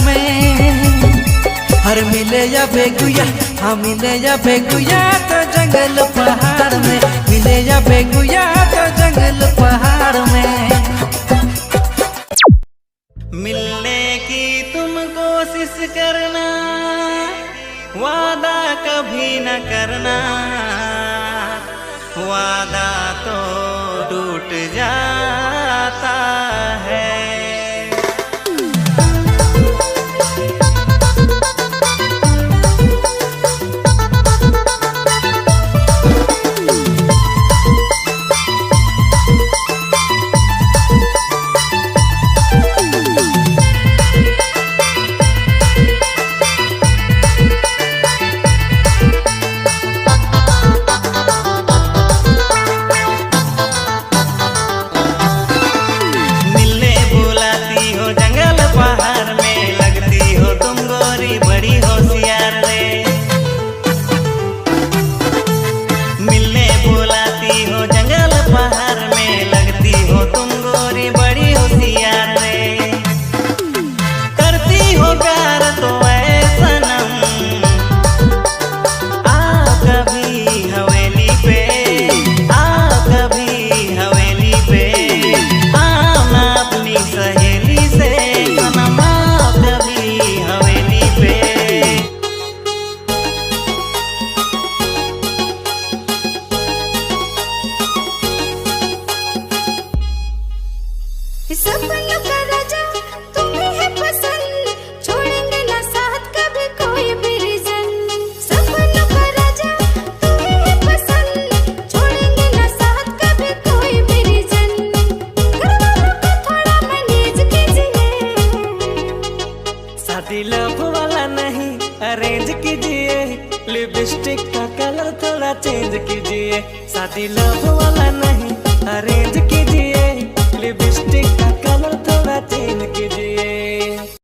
में। हर मिले या बेगुया, हाँ मिले या बेगुया तो जंगल पहाड़ में, मिले या बेगुया तो जंगल पहाड़ में। मिलने की तुम कोशिश करना, वादा कभी न करना, वादा तो टूट जाता है। सपनों का राजा तुम्हें है पसंद, छोड़ेंगे ना साथ कभी कोई भी रीजन। सपनों का राजा तुम्हें है पसंद, छोड़ेंगे ना साथ कभी कोई भी रीजन। घरवालों को थोड़ा मैनेज कीजिए, शादी लव वाला नहीं अरेंज कीजिए, लिपस्टिक का कलर थोड़ा चेंज कीजिए। शादी लव वाला नहीं अरेंज कीजिए, लिपस्टिक का कलर थोड़ा चेंज कीजिए।